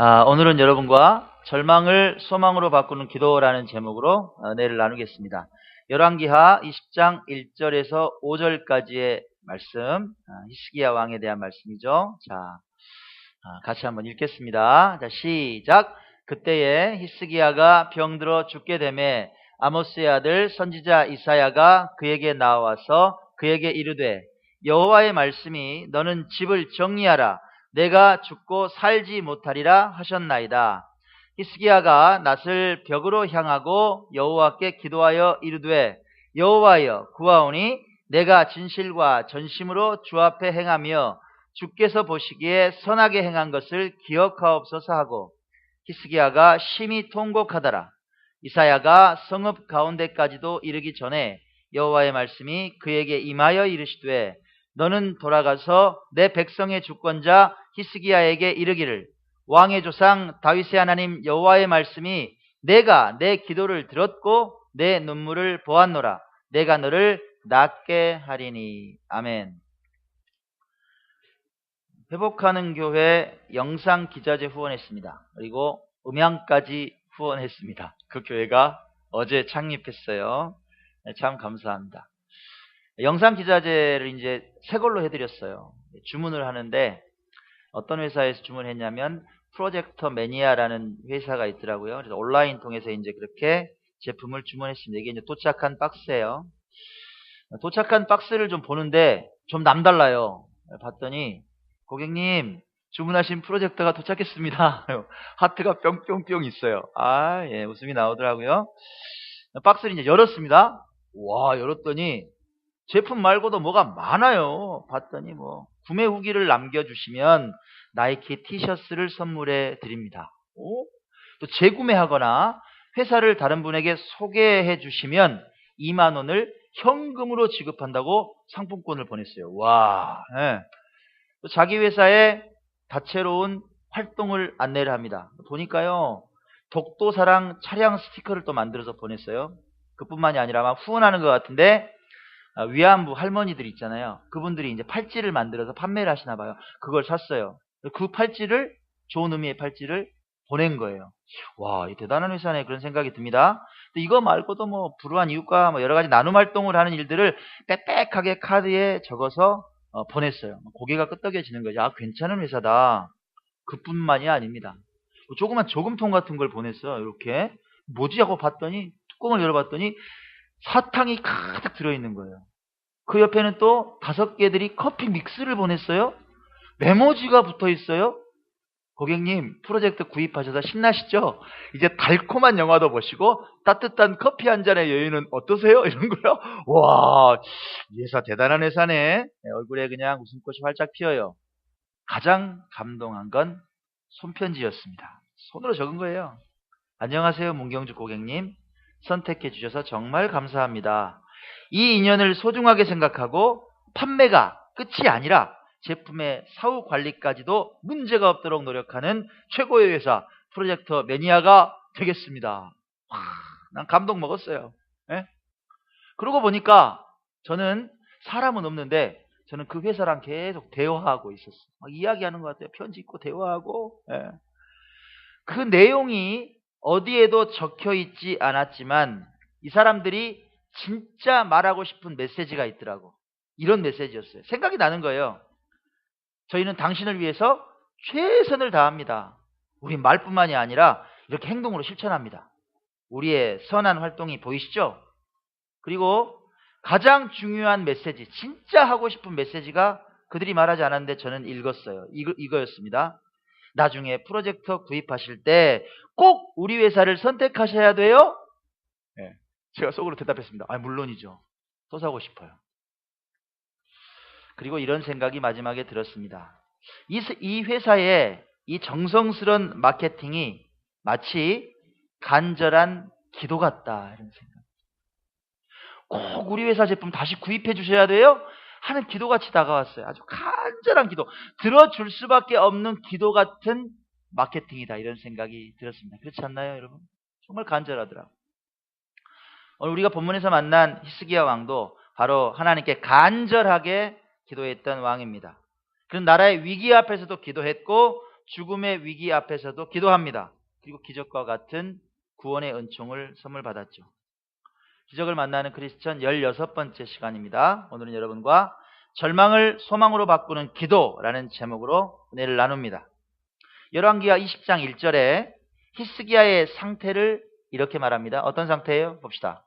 오늘은 여러분과 절망을 소망으로 바꾸는 기도라는 제목으로 은혜를 나누겠습니다. 열왕기하 20장 1절에서 5절까지의 말씀, 히스기야 왕에 대한 말씀이죠. 같이 한번 읽겠습니다. 시작. 그때에 히스기야가 병들어 죽게 되매 아모스의 아들 선지자 이사야가 그에게 나와서 그에게 이르되 여호와의 말씀이 너는 집을 정리하라. 내가 죽고 살지 못하리라 하셨나이다. 히스기야가 낫을 벽으로 향하고 여호와께 기도하여 이르되 여호와여 구하오니 내가 진실과 전심으로 주 앞에 행하며 주께서 보시기에 선하게 행한 것을 기억하옵소서 하고 히스기야가 심히 통곡하더라. 이사야가 성읍 가운데까지도 이르기 전에 여호와의 말씀이 그에게 임하여 이르시되 너는 돌아가서 내 백성의 주권자 히스기야에게 이르기를 왕의 조상 다윗의 하나님 여호와의 말씀이 내가 내 기도를 들었고 내 눈물을 보았노라. 내가 너를 낫게 하리니. 아멘. 회복하는 교회 영상 기자재 후원했습니다. 그리고 음향까지 후원했습니다. 그 교회가 어제 창립했어요. 참 감사합니다. 영상 기자재를 이제 새 걸로 해드렸어요. 주문을 하는데 어떤 회사에서 주문했냐면 프로젝터 매니아라는 회사가 있더라고요. 그래서 온라인 통해서 이제 그렇게 제품을 주문했습니다. 이게 이제 도착한 박스예요. 도착한 박스를 좀 보는데 좀 남달라요. 봤더니 고객님 주문하신 프로젝터가 도착했습니다. 하트가 뿅뿅뿅 있어요. 예, 웃음이 나오더라고요. 박스를 이제 열었습니다. 와, 열었더니 제품 말고도 뭐가 많아요. 봤더니 구매 후기를 남겨주시면 나이키 티셔츠를 선물해 드립니다. 또 재구매하거나 회사를 다른 분에게 소개해 주시면 2만 원을 현금으로 지급한다고 상품권을 보냈어요. 와, 네. 또 자기 회사에 다채로운 활동을 안내를 합니다. 보니까요, 독도사랑 차량 스티커를 또 만들어서 보냈어요. 그뿐만이 아니라 아마 후원하는 것 같은데 위안부 할머니들 있잖아요. 그분들이 이제 팔찌를 만들어서 판매를 하시나 봐요. 그걸 샀어요. 그 팔찌를, 좋은 의미의 팔찌를 보낸 거예요. 와, 이 대단한 회사네, 그런 생각이 듭니다. 이거 말고도 불우한 이웃과 여러 가지 나눔 활동을 하는 일들을 빽빽하게 카드에 적어서 보냈어요. 고개가 끄덕여지는 거죠. 괜찮은 회사다. 그뿐만이 아닙니다. 조그만 저금통 같은 걸 보냈어요. 이렇게 뭐지 하고 봤더니, 뚜껑을 열어봤더니 사탕이 가득 들어있는 거예요. 그 옆에는 또 5개들이 커피 믹스를 보냈어요. 메모지가 붙어있어요. 고객님 프로젝트 구입하셔서 신나시죠? 이제 달콤한 영화도 보시고 따뜻한 커피 한 잔의 여유는 어떠세요? 이런 거요. 와, 이 회사 대단한 회사네. 얼굴에 그냥 웃음꽃이 활짝 피어요. 가장 감동한 건 손편지였습니다. 손으로 적은 거예요. 안녕하세요 문경주 고객님, 선택해 주셔서 정말 감사합니다. 이 인연을 소중하게 생각하고 판매가 끝이 아니라 제품의 사후 관리까지도 문제가 없도록 노력하는 최고의 회사 프로젝터 매니아가 되겠습니다. 난 감동 먹었어요. 예? 그러고 보니까 저는 사람은 없는데 저는 그 회사랑 계속 대화하고 있었어요. 이야기하는 것 같아요. 편지 읽고 대화하고. 예. 그 내용이 어디에도 적혀 있지 않았지만 이 사람들이 진짜 말하고 싶은 메시지가 있더라고. 이런 메시지였어요. 생각이 나는 거예요. 저희는 당신을 위해서 최선을 다합니다. 우리 말뿐만이 아니라 이렇게 행동으로 실천합니다. 우리의 선한 활동이 보이시죠? 그리고 가장 중요한 메시지, 진짜 하고 싶은 메시지가 그들이 말하지 않았는데 저는 읽었어요. 이거였습니다. 나중에 프로젝터 구입하실 때 꼭 우리 회사를 선택하셔야 돼요? 네, 제가 속으로 대답했습니다. 물론이죠. 또 사고 싶어요. 그리고 이런 생각이 마지막에 들었습니다. 이 회사의 이 정성스러운 마케팅이 마치 간절한 기도 같다, 이런 생각. 꼭 우리 회사 제품 다시 구입해 주셔야 돼요? 하는 기도같이 다가왔어요. 아주 간절한 기도, 들어줄 수밖에 없는 기도 같은 마케팅이다, 이런 생각이 들었습니다. 그렇지 않나요, 여러분? 정말 간절하더라고요. 오늘 우리가 본문에서 만난 히스기야 왕도 바로 하나님께 간절하게 기도했던 왕입니다. 그런 나라의 위기 앞에서도 기도했고 죽음의 위기 앞에서도 기도합니다. 그리고 기적과 같은 구원의 은총을 선물 받았죠. 기적을 만나는 크리스천 16번째 시간입니다. 오늘은 여러분과 절망을 소망으로 바꾸는 기도라는 제목으로 은혜를 나눕니다. 열왕기하 20장 1절에 히스기야의 상태를 이렇게 말합니다. 어떤 상태예요? 봅시다.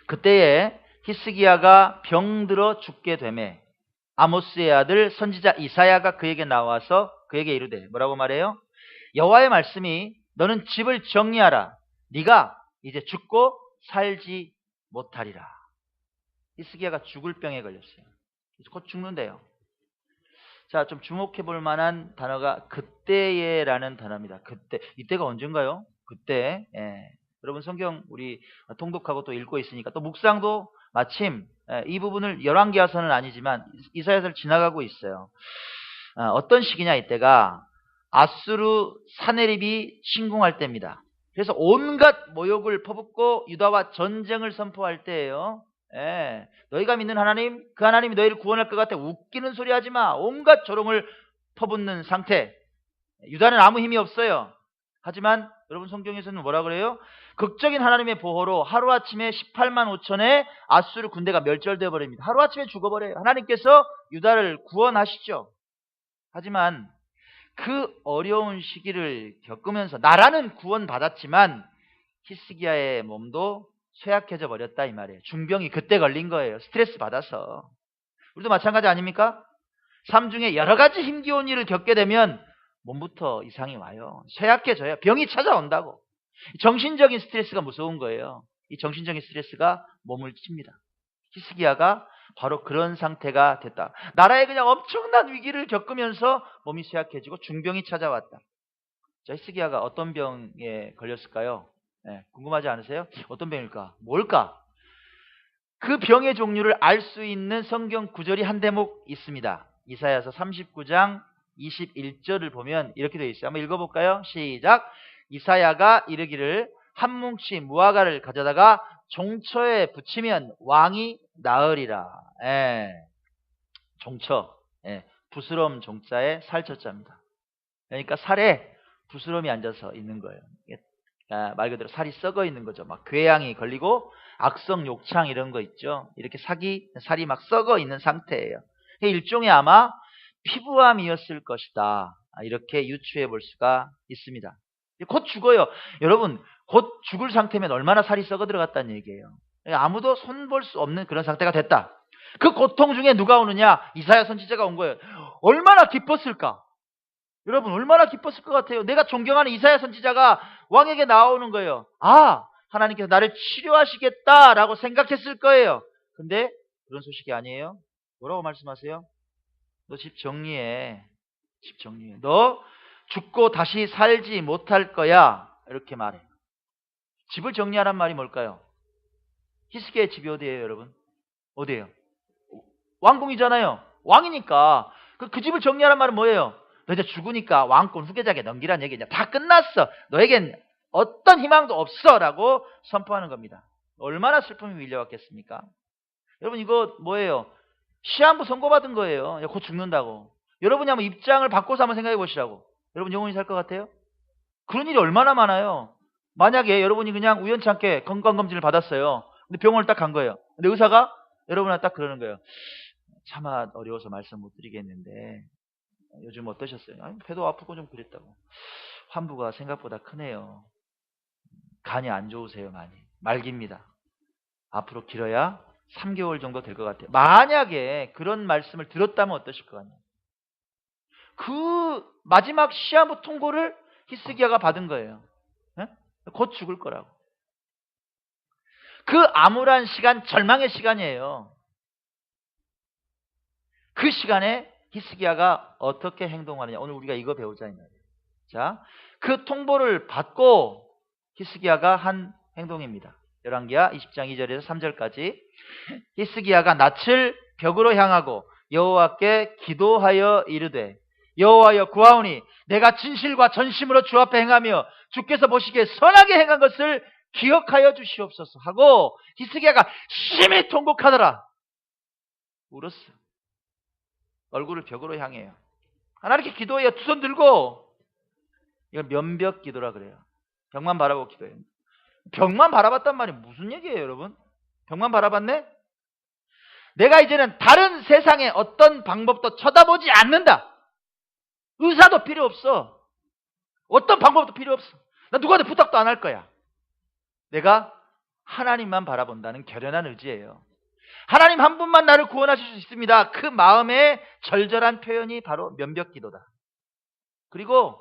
그때에 히스기야가 병들어 죽게 되매 아모스의 아들 선지자 이사야가 그에게 나와서 그에게 이르되 뭐라고 말해요? 여호와의 말씀이 너는 집을 정리하라. 네가 이제 죽고 살지 못하리라. 히스기야가 죽을 병에 걸렸어요. 곧 죽는데요. 자, 좀 주목해 볼 만한 단어가 그때에라는 단어입니다. 그때. 이때가 언젠가요? 그때. 예. 여러분 성경 우리 통독하고 또 읽고 있으니까 또 묵상도 마침 이 부분을 열왕기하서는 아니지만 이사야서를 지나가고 있어요. 어떤 시기냐 이때가 아수르 사네립이 침공할 때입니다. 그래서 온갖 모욕을 퍼붓고 유다와 전쟁을 선포할 때예요. 예, 너희가 믿는 하나님, 그 하나님이 너희를 구원할 것 같아 웃기는 소리 하지 마. 온갖 조롱을 퍼붓는 상태. 유다는 아무 힘이 없어요. 하지만 여러분 성경에서는 뭐라 그래요? 극적인 하나님의 보호로 하루아침에 18만 5천의 아수르 군대가 멸절되어 버립니다. 하루아침에 죽어버려요. 하나님께서 유다를 구원하시죠. 하지만 그 어려운 시기를 겪으면서 나라는 구원받았지만 히스기야의 몸도 쇠약해져 버렸다 이 말이에요. 중병이 그때 걸린 거예요. 스트레스 받아서. 우리도 마찬가지 아닙니까? 삶 중에 여러 가지 힘겨운 일을 겪게 되면 몸부터 이상이 와요. 쇠약해져요. 병이 찾아온다고. 정신적인 스트레스가 무서운 거예요. 이 정신적인 스트레스가 몸을 칩니다. 히스기야가 바로 그런 상태가 됐다. 나라에 그냥 엄청난 위기를 겪으면서 몸이 쇠약해지고 중병이 찾아왔다. 자, 히스기야가 어떤 병에 걸렸을까요? 네, 궁금하지 않으세요? 어떤 병일까? 뭘까? 그 병의 종류를 알 수 있는 성경 구절이 한 대목 있습니다. 이사야서 39장 21절을 보면 이렇게 되어 있어요. 한번 읽어볼까요? 시작. 이사야가 이르기를 한 뭉치 무화과를 가져다가 종처에 붙이면 왕이 나으리라. 예. 종처. 예. 부스럼 종자에 살처자입니다. 그러니까 살에 부스럼이 앉아서 있는 거예요. 말 그대로 살이 썩어 있는 거죠. 막 궤양이 걸리고 악성 욕창 이런 거 있죠. 이렇게 살이 막 썩어 있는 상태예요. 일종의 아마 피부암이었을 것이다. 이렇게 유추해 볼 수가 있습니다. 곧 죽어요. 여러분, 곧 죽을 상태면 얼마나 살이 썩어 들어갔다는 얘기예요. 아무도 손볼 수 없는 그런 상태가 됐다. 그 고통 중에 누가 오느냐? 이사야 선지자가 온 거예요. 얼마나 기뻤을까? 여러분, 얼마나 기뻤을 것 같아요. 내가 존경하는 이사야 선지자가 왕에게 나오는 거예요. 아, 하나님께서 나를 치료하시겠다라고 생각했을 거예요. 근데 그런 소식이 아니에요. 뭐라고 말씀하세요? 너 집 정리해. 집 정리해. 너 죽고 다시 살지 못할 거야. 이렇게 말해. 집을 정리하란 말이 뭘까요? 히스기야의 집이 어디예요, 여러분? 어디예요? 왕궁이잖아요. 왕이니까. 그 집을 정리하란 말은 뭐예요? 너 이제 죽으니까 왕권 후계자에게 넘기란 얘기냐. 다 끝났어. 너에겐 어떤 희망도 없어. 라고 선포하는 겁니다. 얼마나 슬픔이 밀려왔겠습니까? 여러분, 이거 뭐예요? 시한부 선고받은 거예요. 곧 죽는다고. 여러분이 한번 입장을 바꿔서 한번 생각해 보시라고. 여러분 영원히 살 것 같아요? 그런 일이 얼마나 많아요. 만약에 여러분이 그냥 우연찮게 건강검진을 받았어요. 근데 병원을 딱 간 거예요. 근데 의사가 여러분한테 딱 그러는 거예요. 차마 어려워서 말씀 못 드리겠는데 요즘 어떠셨어요? 아니, 배도 아프고 좀 그랬다고. 환부가 생각보다 크네요. 간이 안 좋으세요, 많이. 말기입니다. 앞으로 길어야 3개월 정도 될 것 같아요. 만약에 그런 말씀을 들었다면 어떠실 것 같나요? 그 마지막 시한부 통고를 히스기야가 받은 거예요. 네? 곧 죽을 거라고. 그 암울한 시간, 절망의 시간이에요. 그 시간에 히스기야가 어떻게 행동하느냐. 오늘 우리가 이거 배우자 이 말이에요. 자, 그 통보를 받고 히스기야가 한 행동입니다. 열왕기하 20장 2절에서 3절까지 히스기야가 낯을 벽으로 향하고 여호와께 기도하여 이르되 여호와여 구하오니 내가 진실과 전심으로 주 앞에 행하며 주께서 보시기에 선하게 행한 것을 기억하여 주시옵소서 하고 히스기야가 심히 통곡하더라. 울었어. 얼굴을 벽으로 향해요. 하나 이렇게 기도해요. 두 손 들고. 이걸 면벽 기도라 그래요. 벽만 바라보고 기도해요. 벽만 바라봤단 말이 무슨 얘기예요, 여러분? 벽만 바라봤네? 내가 이제는 다른 세상의 어떤 방법도 쳐다보지 않는다. 의사도 필요 없어. 어떤 방법도 필요 없어. 나 누구한테 부탁도 안 할 거야. 내가 하나님만 바라본다는 결연한 의지예요. 하나님 한 분만 나를 구원하실 수 있습니다. 그 마음의 절절한 표현이 바로 면벽기도다. 그리고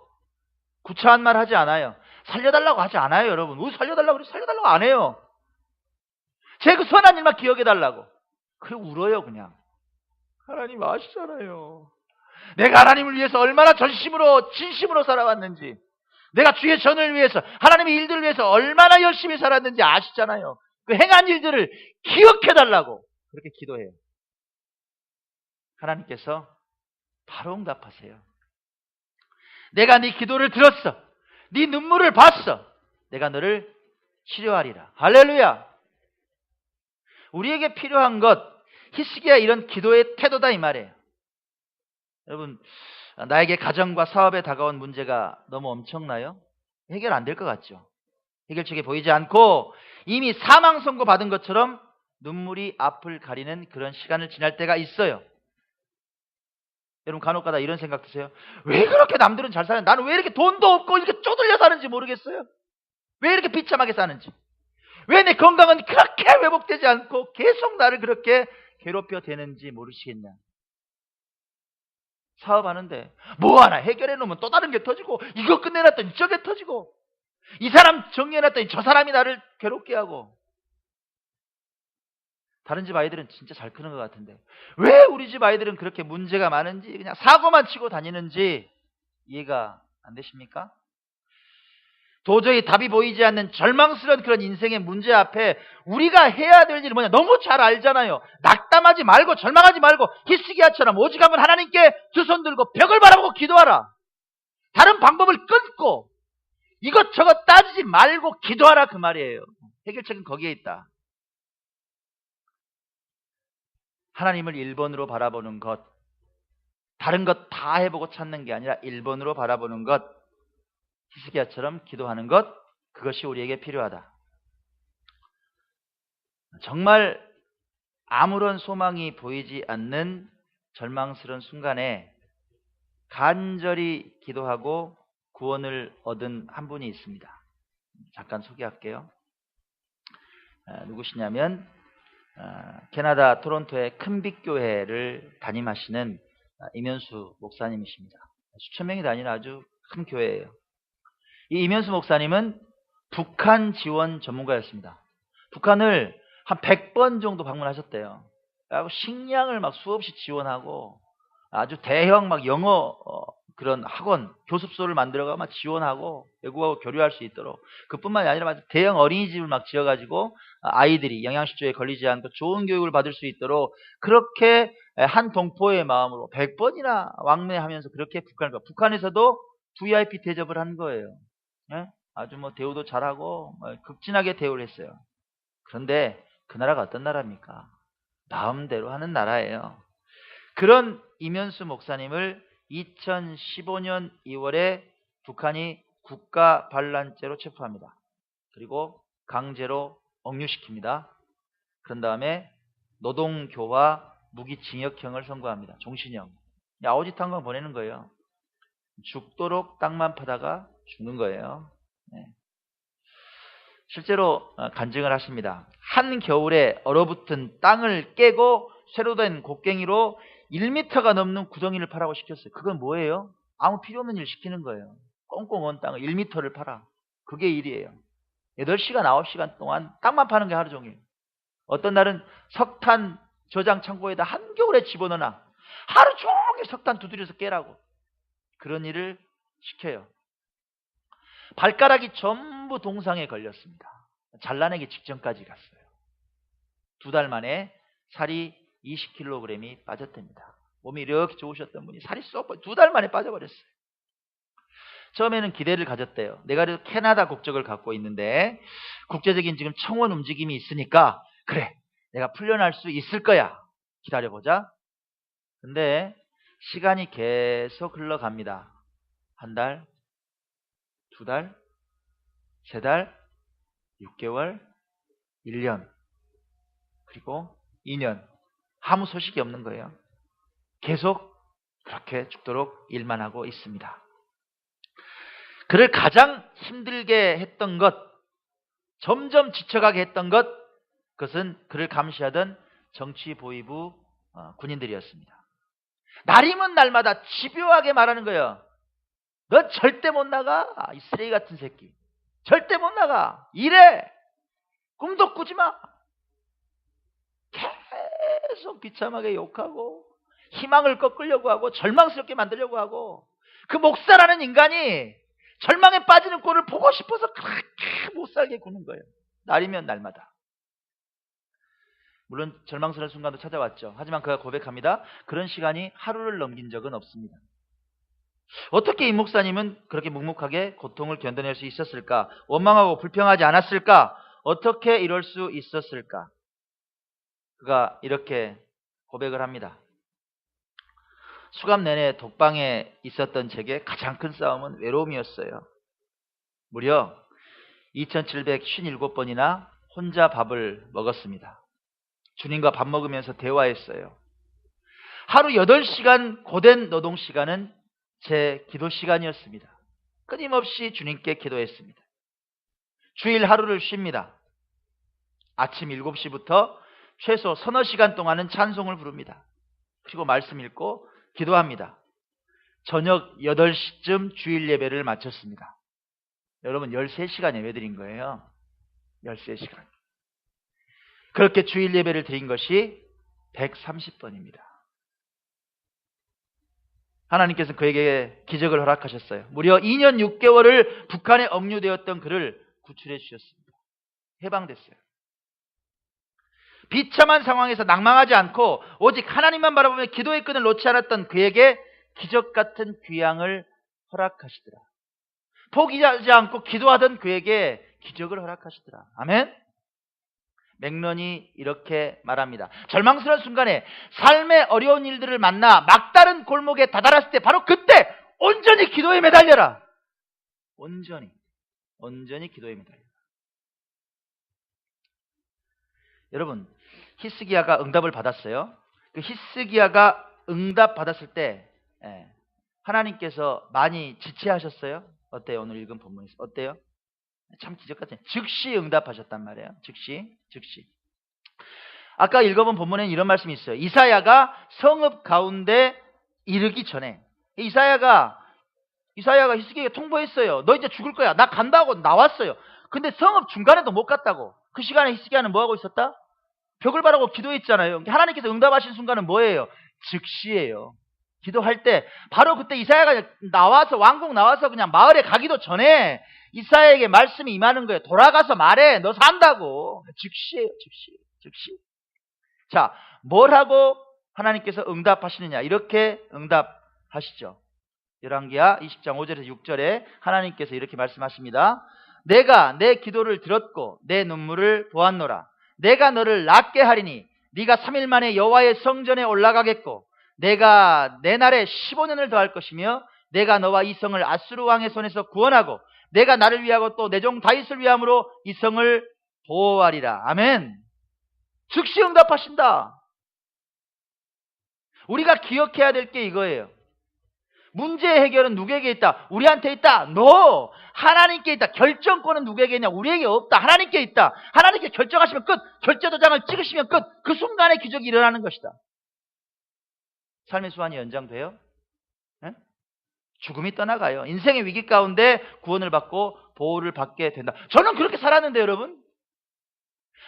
구차한 말 하지 않아요. 살려달라고 하지 않아요, 여러분. 왜 살려달라고 그래? 살려달라고 안 해요. 제 그 선한 일만 기억해달라고. 그리고 울어요, 그냥. 하나님 아시잖아요. 내가 하나님을 위해서 얼마나 전심으로 진심으로 살아왔는지, 내가 주의 전을 위해서 하나님의 일들을 위해서 얼마나 열심히 살았는지 아시잖아요. 그 행한 일들을 기억해달라고 그렇게 기도해요. 하나님께서 바로 응답하세요. 내가 네 기도를 들었어. 네 눈물을 봤어. 내가 너를 치료하리라. 할렐루야. 우리에게 필요한 것, 히스기야 이런 기도의 태도다 이 말이에요. 여러분, 나에게 가정과 사업에 다가온 문제가 너무 엄청나요? 해결 안 될 것 같죠? 해결책이 보이지 않고 이미 사망 선고 받은 것처럼 눈물이 앞을 가리는 그런 시간을 지날 때가 있어요. 여러분 간혹가다 이런 생각 드세요? 왜 그렇게 남들은 잘 사는, 나는 왜 이렇게 돈도 없고 이렇게 쪼들려 사는지 모르겠어요? 왜 이렇게 비참하게 사는지, 왜 내 건강은 그렇게 회복되지 않고 계속 나를 그렇게 괴롭혀 대는지 모르시겠냐? 사업하는데 뭐 하나 해결해 놓으면 또 다른 게 터지고, 이거 끝내놨더니 저게 터지고, 이 사람 정리해놨더니 저 사람이 나를 괴롭게 하고. 다른 집 아이들은 진짜 잘 크는 것 같은데 왜 우리 집 아이들은 그렇게 문제가 많은지, 그냥 사고만 치고 다니는지 이해가 안 되십니까? 도저히 답이 보이지 않는 절망스러운 그런 인생의 문제 앞에 우리가 해야 될 일이 뭐냐? 너무 잘 알잖아요. 낙담하지 말고 절망하지 말고 히스기야처럼 오직 한번 하나님께 두 손 들고 벽을 바라보고 기도하라. 다른 방법을 끊고 이것저것 따지지 말고 기도하라, 그 말이에요. 해결책은 거기에 있다. 하나님을 1번으로 바라보는 것, 다른 것 다 해보고 찾는 게 아니라 1번으로 바라보는 것, 히스기야처럼 기도하는 것, 그것이 우리에게 필요하다. 정말 아무런 소망이 보이지 않는 절망스러운 순간에 간절히 기도하고 구원을 얻은 한 분이 있습니다. 잠깐 소개할게요. 누구시냐면 캐나다 토론토의 큰빛교회를 담임하시는 이면수 목사님이십니다. 수천 명이 다니는 아주 큰 교회예요. 이 이면수 목사님은 북한 지원 전문가였습니다. 북한을 한 100번 정도 방문하셨대요. 식량을 막 수없이 지원하고 아주 대형 막 영어 그런 학원, 교습소를 만들어가 막 지원하고 외국하고 교류할 수 있도록, 그뿐만이 아니라 대형 어린이집을 막 지어가지고 아이들이 영양실조에 걸리지 않고 좋은 교육을 받을 수 있도록 그렇게 한 동포의 마음으로 100번이나 왕래하면서 그렇게 북한에서도 VIP 대접을 한 거예요. 예? 아주 뭐 대우도 잘하고 극진하게 대우를 했어요. 그런데 그 나라가 어떤 나라입니까? 마음대로 하는 나라예요. 그런 이면수 목사님을 2015년 2월에 북한이 국가 반란죄로 체포합니다. 그리고 강제로 억류시킵니다. 그런 다음에 노동교화 무기징역형을 선고합니다. 종신형. 아오지탄광 보내는 거예요. 죽도록 땅만 파다가 죽는 거예요. 네. 실제로 간증을 하십니다. 한겨울에 얼어붙은 땅을 깨고 쇠로 된 곡괭이로 1m가 넘는 구덩이를 파라고 시켰어요. 그건 뭐예요? 아무 필요 없는 일 시키는 거예요. 꽁꽁 언 땅을 1m를 파라. 그게 일이에요. 8시간, 9시간 동안 땅만 파는 게 하루 종일. 어떤 날은 석탄 저장 창고에다 한겨울에 집어넣어놔. 하루 종일 석탄 두드려서 깨라고. 그런 일을 시켜요. 발가락이 전부 동상에 걸렸습니다. 잘라내기 직전까지 갔어요. 2달 만에 살이 20kg이 빠졌답니다. 몸이 이렇게 좋으셨던 분이 살이 쏙 2달 만에 빠져버렸어요. 처음에는 기대를 가졌대요. 내가 그래도 캐나다 국적을 갖고 있는데 국제적인 지금 청원 움직임이 있으니까 그래, 내가 풀려날 수 있을 거야. 기다려보자. 근데 시간이 계속 흘러갑니다. 한 달, 두 달, 세 달, 6개월, 1년, 그리고 2년. 아무 소식이 없는 거예요. 계속 그렇게 죽도록 일만 하고 있습니다. 그를 가장 힘들게 했던 것, 점점 지쳐가게 했던 것, 그것은 그를 감시하던 정치보위부 군인들이었습니다. 날이면 날마다 집요하게 말하는 거예요. 너 절대 못 나가. 이 쓰레기 같은 새끼. 절대 못 나가. 이래. 꿈도 꾸지 마. 계속 비참하게 욕하고 희망을 꺾으려고 하고 절망스럽게 만들려고 하고, 그 목사라는 인간이 절망에 빠지는 꼴을 보고 싶어서 그렇게 못 살게 구는 거예요. 날이면 날마다. 물론 절망스러운 순간도 찾아왔죠. 하지만 그가 고백합니다. 그런 시간이 하루를 넘긴 적은 없습니다. 어떻게 이 목사님은 그렇게 묵묵하게 고통을 견뎌낼 수 있었을까? 원망하고 불평하지 않았을까? 어떻게 이럴 수 있었을까? 그가 이렇게 고백을 합니다. 수감 내내 독방에 있었던 제게 가장 큰 싸움은 외로움이었어요. 무려 2757번이나 혼자 밥을 먹었습니다. 주님과 밥 먹으면서 대화했어요. 하루 8시간 고된 노동 시간은 제 기도 시간이었습니다. 끊임없이 주님께 기도했습니다. 주일 하루를 쉽니다. 아침 7시부터 최소 서너 시간 동안은 찬송을 부릅니다. 그리고 말씀 읽고 기도합니다. 저녁 8시쯤 주일 예배를 마쳤습니다. 여러분 13시간 예배 드린 거예요. 13시간. 그렇게 주일 예배를 드린 것이 130번입니다. 하나님께서 그에게 기적을 허락하셨어요. 무려 2년 6개월을 북한에 억류되었던 그를 구출해 주셨습니다. 해방됐어요. 비참한 상황에서 낭망하지 않고 오직 하나님만 바라보며 기도의 끈을 놓지 않았던 그에게 기적 같은 귀향을 허락하시더라. 포기하지 않고 기도하던 그에게 기적을 허락하시더라. 아멘. 맥런이 이렇게 말합니다. 절망스러운 순간에 삶의 어려운 일들을 만나 막다른 골목에 다다랐을 때 바로 그때 온전히 기도에 매달려라. 온전히 기도에 매달려라. 여러분, 히스기야가 응답을 받았어요. 그 히스기야가 응답 받았을 때 하나님께서 많이 지체하셨어요? 어때요? 오늘 읽은 본문에서 어때요? 참 기적 같아요. 즉시 응답하셨단 말이에요. 즉시. 아까 읽어본 본문에는 이런 말씀이 있어요. 이사야가 성읍 가운데 이르기 전에 이사야가 히스기야에게 통보했어요. 너 이제 죽을 거야. 나 간다고 나왔어요. 근데 성읍 중간에도 못 갔다고. 그 시간에 히스기야는 뭐 하고 있었다? 벽을 바라고 기도했잖아요. 하나님께서 응답하신 순간은 뭐예요? 즉시예요. 기도할 때 바로 그때 이사야가 나와서 왕궁 나와서 그냥 마을에 가기도 전에 이사야에게 말씀이 임하는 거예요. 돌아가서 말해. 너 산다고. 즉시예요. 즉시. 자, 뭘 하고 하나님께서 응답하시느냐? 이렇게 응답하시죠. 열왕기하 20장 5절에서 6절에 하나님께서 이렇게 말씀하십니다. 내가 내 기도를 들었고 내 눈물을 보았노라. 내가 너를 낫게 하리니 네가 3일 만에 여호와의 성전에 올라가겠고 내가 내 날에 15년을 더할 것이며 내가 너와 이 성을 아수르 왕의 손에서 구원하고 내가 나를 위하고 또 내 종 다윗을 위함으로 이 성을 보호하리라. 아멘. 즉시 응답하신다. 우리가 기억해야 될 게 이거예요. 문제의 해결은 누구에게 있다? 우리한테 있다? No! 하나님께 있다. 결정권은 누구에게 있냐? 우리에게 없다. 하나님께 있다. 하나님께 결정하시면 끝. 결제 도장을 찍으시면 끝. 그 순간에 기적이 일어나는 것이다. 삶의 수완이 연장돼요? 네? 죽음이 떠나가요. 인생의 위기 가운데 구원을 받고 보호를 받게 된다. 저는 그렇게 살았는데 여러분.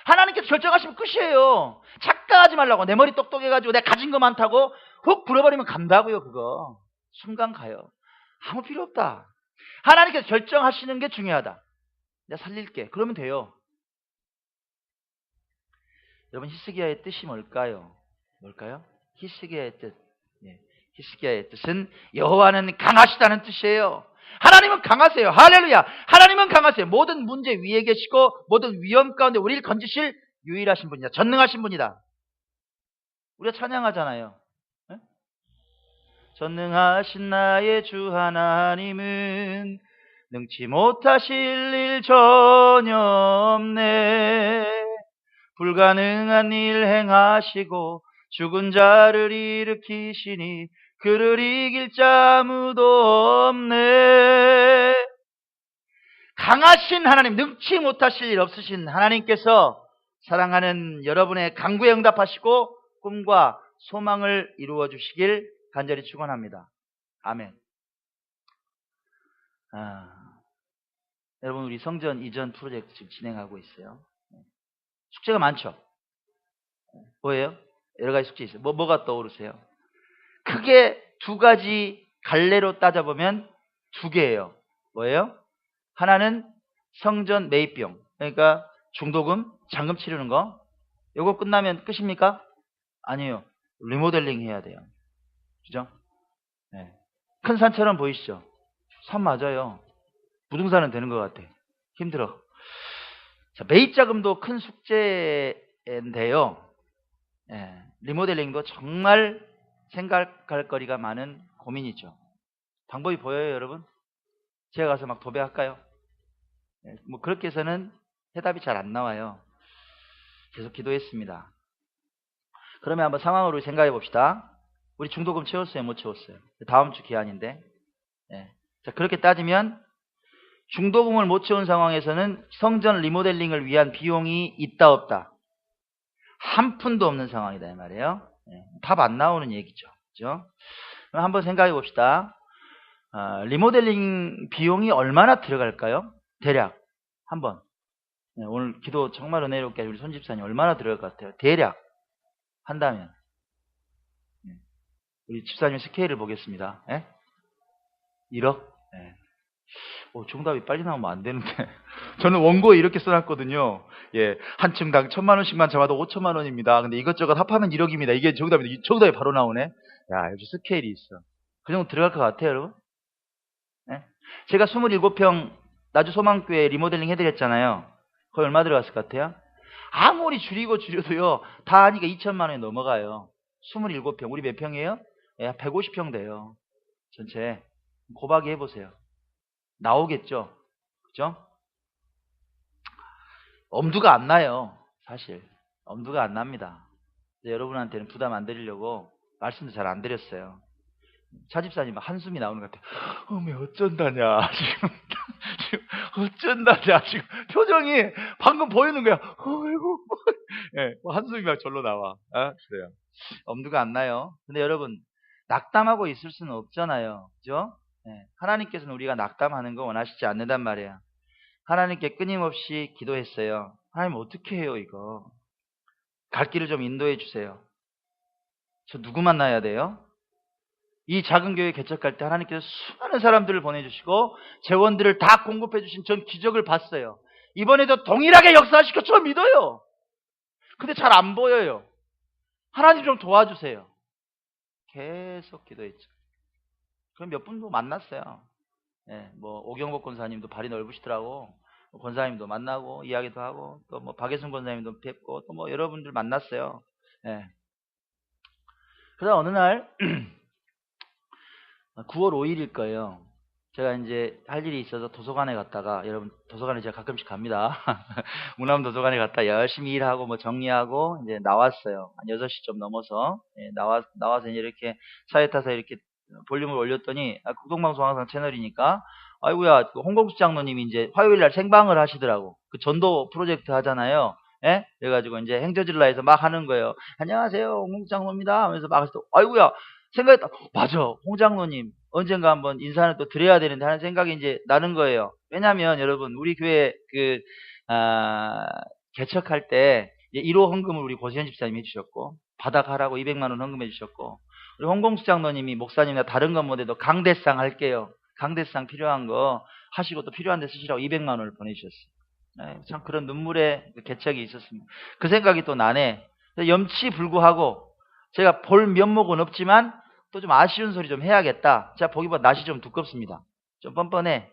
하나님께서 결정하시면 끝이에요. 착각하지 말라고. 내 머리 똑똑해가지고 내가 가진 거 많다고 훅 불어버리면 간다고요. 그거. 순간 가요. 아무 필요 없다. 하나님께서 결정하시는 게 중요하다. 내가 살릴게. 그러면 돼요. 여러분 히스기야의 뜻이 뭘까요? 히스기야의 뜻. 히스기야의 뜻은 여호와는 강하시다는 뜻이에요. 하나님은 강하세요. 할렐루야. 하나님은 강하세요. 모든 문제 위에 계시고 모든 위험 가운데 우리를 건지실 유일하신 분이다. 전능하신 분이다. 우리가 찬양하잖아요. 전능하신 나의 주 하나님은 능치 못하실 일 전혀 없네. 불가능한 일 행하시고 죽은 자를 일으키시니 그를 이길 자 아무도 없네. 강하신 하나님, 능치 못하실 일 없으신 하나님께서 사랑하는 여러분의 간구에 응답하시고 꿈과 소망을 이루어 주시길 간절히 축원합니다. 아멘. 여러분, 우리 성전 이전 프로젝트 지금 진행하고 있어요. 숙제가 많죠? 뭐예요? 여러 가지 숙제 있어요. 뭐가 떠오르세요? 크게 두 가지 갈래로 따져보면 두 개예요. 뭐예요? 하나는 성전 매입 비용, 그러니까 중도금, 잔금 치르는 거. 요거 끝나면 끝입니까? 아니에요. 리모델링 해야 돼요. 그죠? 네. 큰 산처럼 보이시죠? 산 맞아요. 부동산은 되는 것 같아. 힘들어. 자, 매입 자금도 큰 숙제인데요. 네. 리모델링도 정말 생각할 거리가 많은 고민이죠. 방법이 보여요, 여러분? 제가 가서 막 도배할까요? 네. 뭐 그렇게 해서는 해답이 잘 안 나와요. 계속 기도했습니다. 그러면 한번 상황으로 생각해 봅시다. 우리 중도금 채웠어요? 못 채웠어요? 다음 주 기한인데. 네. 자, 그렇게 따지면 중도금을 못 채운 상황에서는 성전 리모델링을 위한 비용이 있다 없다? 한 푼도 없는 상황이다 이 말이에요. 네. 답 안 나오는 얘기죠. 그죠? 그럼 한번 생각해 봅시다. 리모델링 비용이 얼마나 들어갈까요? 대략 한번. 네, 오늘 기도 정말 은혜롭게 우리 손집사님 얼마나 들어갈 것 같아요? 대략 한다면. 우리 집사님 스케일을 보겠습니다. 예? 1억? 예. 정답이 빨리 나오면 안 되는데. 저는 원고에 이렇게 써놨거든요. 예, 한 층당 1,000만 원씩만 잡아도 5천만 원입니다. 근데 이것저것 합하면 1억입니다. 이게 정답인데, 정답이 바로 나오네. 야, 역시 스케일이 있어. 그 정도 들어갈 것 같아요, 여러분? 예? 제가 27평 나주 소망교회 리모델링 해드렸잖아요. 거기 얼마 들어갔을 것 같아요? 아무리 줄여도요, 다 하니까 2천만 원이 넘어가요. 27평. 우리 몇 평이에요? 예, 150평 돼요. 전체. 곱하기 해보세요. 나오겠죠? 그죠? 엄두가 안 나요. 사실. 엄두가 안 납니다. 여러분한테는 부담 안 드리려고 말씀도 잘 안 드렸어요. 차집사님 한숨이 나오는 것 같아요. 어메 어쩐다냐. 지금 어쩐다냐. 지금 표정이 방금 보이는 거야. 어이구. 예, 한숨이 막 절로 나와. 그래요. 엄두가 안 나요. 근데 여러분, 낙담하고 있을 수는 없잖아요. 그죠? 네. 하나님께서는 우리가 낙담하는 거 원하시지 않는단 말이에요. 하나님께 끊임없이 기도했어요. 하나님 어떻게 해요 이거? 갈 길을 좀 인도해 주세요. 저 누구 만나야 돼요? 이 작은 교회 개척할 때 하나님께서 수많은 사람들을 보내주시고 재원들을 다 공급해 주신 전 기적을 봤어요. 이번에도 동일하게 역사하실 것처럼 믿어요. 근데 잘 안 보여요. 하나님 좀 도와주세요. 계속 기도했죠. 그럼 몇 분도 만났어요. 예, 뭐 오경복 권사님도 발이 넓으시더라고. 권사님도 만나고 이야기도 하고 또 뭐 박예순 권사님도 뵙고 또 뭐 여러분들 만났어요. 예. 그러다 어느 날 9월 5일일 거예요. 제가 이제 할 일이 있어서 도서관에 갔다가, 여러분 도서관에 제가 가끔씩 갑니다. 문암 도서관에 갔다 열심히 일하고 뭐 정리하고 이제 나왔어요. 한 6시 좀 넘어서. 예, 나와서 이제 이렇게 차에 타서 이렇게 볼륨을 올렸더니, 국동방송 항상 채널이니까, 아이고야, 홍공수 장로님이 이제 화요일날 생방을 하시더라고. 그 전도 프로젝트 하잖아요. 예? 그래가지고 이제 행저질라에서 막 하는 거예요. 안녕하세요, 홍공수 장로입니다 하면서 막 하시더라고. 아이고야, 생각했다. 맞아, 홍 장로님 언젠가 한번 인사는 또 드려야 되는데 하는 생각이 이제 나는 거예요. 왜냐면 여러분, 우리 교회 개척할 때 1호 헌금을 우리 고시현 집사님이 해주셨고, 바닥하라고 200만 원 헌금해 주셨고, 우리 홍공수 장로님이 목사님이나 다른 건 못해도 강대상 할게요. 강대상 필요한 거 하시고 또 필요한 데 쓰시라고 200만 원을 보내주셨어요. 네, 참 그런 눈물의 개척이 있었습니다. 그 생각이 또 나네. 염치불구하고 제가 볼 면목은 없지만 또 좀 아쉬운 소리 좀 해야겠다. 제가 보기보다 낯이 좀 두껍습니다. 좀 뻔뻔해.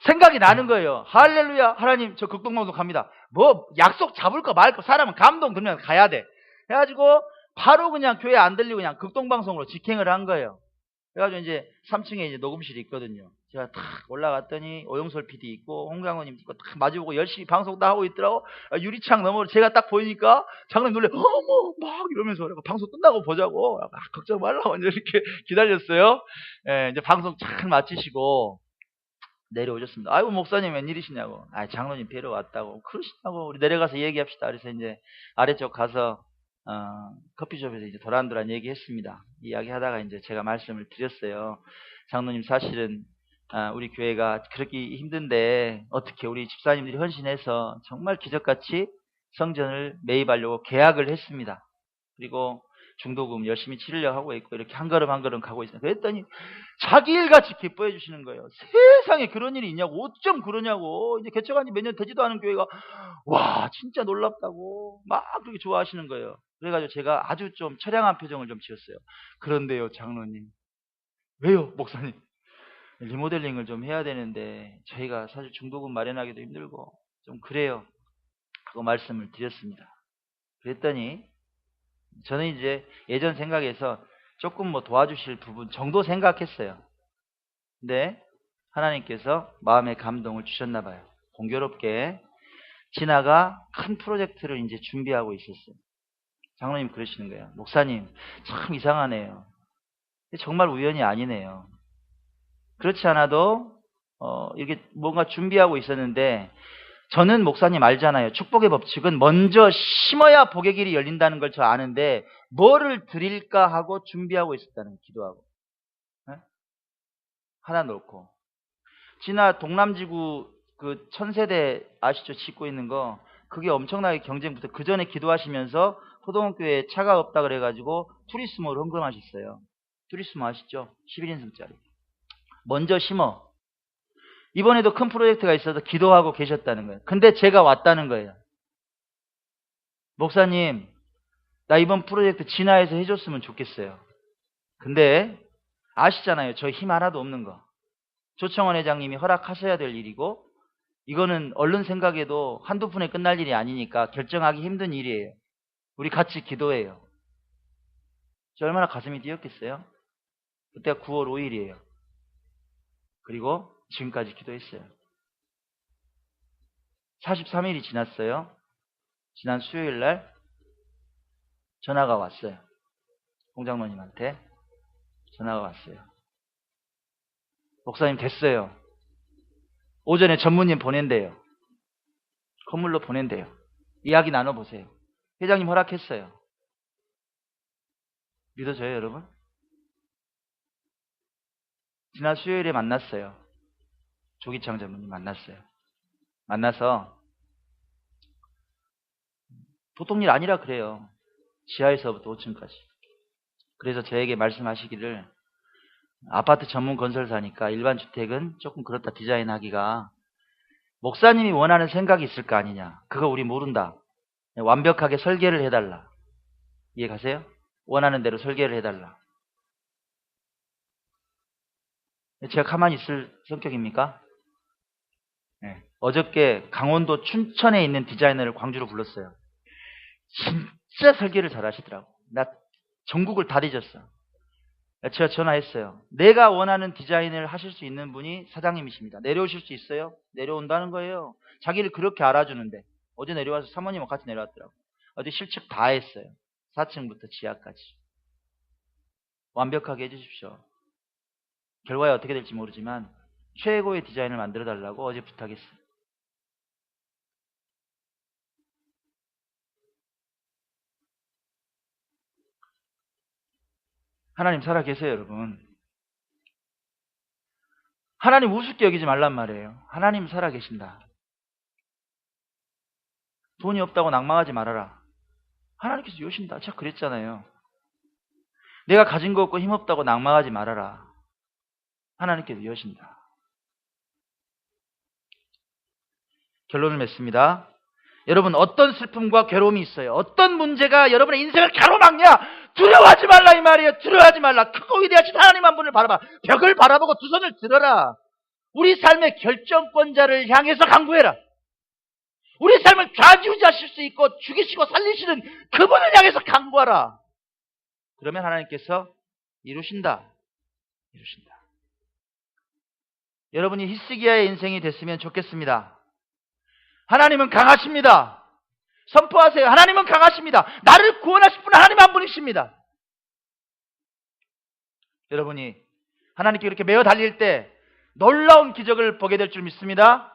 생각이 나는 거예요. 할렐루야, 하나님 저 극동방송 갑니다. 뭐 약속 잡을까 말까, 사람은 감동 들면 가야 돼. 해가지고 바로 그냥 교회 안 들리고 그냥 극동방송으로 직행을 한 거예요. 그래가지고 이제 3층에 이제 녹음실이 있거든요. 제가 탁 올라갔더니 오영솔 PD 있고 홍장로님 있고 탁 마주보고 열심히 방송 다 하고 있더라고. 유리창 너머로 제가 딱 보이니까 장로님 놀래. 어머 막 이러면서 방송 끝나고 보자고. 걱정 말라고 이제 이렇게 기다렸어요. 예, 이제 방송 쫙 마치시고 내려오셨습니다. 아이고 목사님 웬일이시냐고. 아 장로님 뵈러 왔다고. 그러시다고 우리 내려가서 얘기합시다. 그래서 이제 아래쪽 가서 커피숍에서 이제 도란도란 얘기했습니다. 이야기하다가 이제 제가 말씀을 드렸어요. 장로님 사실은 우리 교회가 그렇게 힘든데 어떻게 우리 집사님들이 헌신해서 정말 기적같이 성전을 매입하려고 계약을 했습니다. 그리고 중도금 열심히 치르려고 하고 있고 이렇게 한 걸음 한 걸음 가고 있어요. 그랬더니 자기 일같이 기뻐해 주시는 거예요. 세상에 그런 일이 있냐고. 어쩜 그러냐고. 이제 개척한 지 몇 년 되지도 않은 교회가 와 진짜 놀랍다고 막 그렇게 좋아하시는 거예요. 그래가지고 제가 아주 좀 처량한 표정을 좀 지었어요. 그런데요 장로님. 왜요 목사님? 리모델링을 좀 해야 되는데 저희가 사실 중도금 마련하기도 힘들고 좀 그래요 하고 말씀을 드렸습니다. 그랬더니 저는 이제 예전 생각에서 조금 뭐 도와주실 부분 정도 생각했어요. 근데 하나님께서 마음의 감동을 주셨나 봐요. 공교롭게 진아가 큰 프로젝트를 이제 준비하고 있었어요. 장로님 그러시는 거예요. 목사님 참 이상하네요. 정말 우연이 아니네요. 그렇지 않아도 이렇게 뭔가 준비하고 있었는데 저는 목사님 알잖아요. 축복의 법칙은 먼저 심어야 복의 길이 열린다는 걸 저 아는데 뭐를 드릴까 하고 준비하고 있었다는 기도하고 네? 하나 놓고 진아 동남지구 그 천세대 아시죠? 짓고 있는 거 그게 엄청나게 경쟁부터 그 전에 기도하시면서 포동교회에 차가 없다 그래가지고 투리스모를 헌금하셨어요. 투리스모 아시죠? 11인승짜리 먼저 심어 이번에도 큰 프로젝트가 있어서 기도하고 계셨다는 거예요. 근데 제가 왔다는 거예요. 목사님 나 이번 프로젝트 진화해서 해줬으면 좋겠어요. 근데 아시잖아요. 저 힘 하나도 없는 거. 조청원 회장님이 허락하셔야 될 일이고 이거는 얼른 생각해도 한두 푼에 끝날 일이 아니니까 결정하기 힘든 일이에요. 우리 같이 기도해요. 저 얼마나 가슴이 뛰었겠어요? 그때가 9월 5일이에요. 그리고 지금까지 기도했어요. 43일이 지났어요. 지난 수요일 날 전화가 왔어요. 홍장로님한테 전화가 왔어요. 목사님 됐어요. 오전에 전무님 보낸대요. 건물로 보낸대요. 이야기 나눠보세요. 회장님 허락했어요. 믿어져요 여러분? 지난 수요일에 만났어요. 조기창 전무님 만났어요. 만나서 보통 일 아니라 그래요. 지하에서부터 5층까지. 그래서 저에게 말씀하시기를 아파트 전문 건설사니까 일반 주택은 조금 그렇다 디자인하기가 목사님이 원하는 생각이 있을 거 아니냐. 그거 우리 모른다. 완벽하게 설계를 해달라. 이해 가세요? 원하는 대로 설계를 해달라. 제가 가만히 있을 성격입니까? 네. 어저께 강원도 춘천에 있는 디자이너를 광주로 불렀어요. 진짜 설계를 잘 하시더라고. 나 전국을 다 뒤졌어. 제가 전화했어요. 내가 원하는 디자인을 하실 수 있는 분이 사장님이십니다. 내려오실 수 있어요? 내려온다는 거예요. 자기를 그렇게 알아주는데 어제 내려와서 사모님과 같이 내려왔더라고. 어제 실측 다 했어요. 4층부터 지하까지. 완벽하게 해주십시오. 결과에 어떻게 될지 모르지만 최고의 디자인을 만들어 달라고 어제 부탁했어요. 하나님 살아계세요 여러분. 하나님 우습게 여기지 말란 말이에요. 하나님 살아계신다. 돈이 없다고 낭망하지 말아라. 하나님께서 여신다. 제가 그랬잖아요. 내가 가진 거 없고 힘없다고 낭망하지 말아라. 하나님께서 여신다. 결론을 맺습니다. 여러분 어떤 슬픔과 괴로움이 있어요? 어떤 문제가 여러분의 인생을 가로막냐? 두려워하지 말라 이 말이에요. 두려워하지 말라. 크고 위대하신 하나님 한 분을 바라봐. 벽을 바라보고 두 손을 들어라. 우리 삶의 결정권자를 향해서 간구해라. 우리 삶을 좌지우지하실 수 있고 죽이시고 살리시는 그분을 향해서 간구하라. 그러면 하나님께서 이루신다. 이루신다. 여러분이 히스기야의 인생이 됐으면 좋겠습니다. 하나님은 강하십니다. 선포하세요. 하나님은 강하십니다. 나를 구원하실 분은 하나님 한 분이십니다. 여러분이 하나님께 이렇게 매어 달릴 때 놀라운 기적을 보게 될 줄 믿습니다.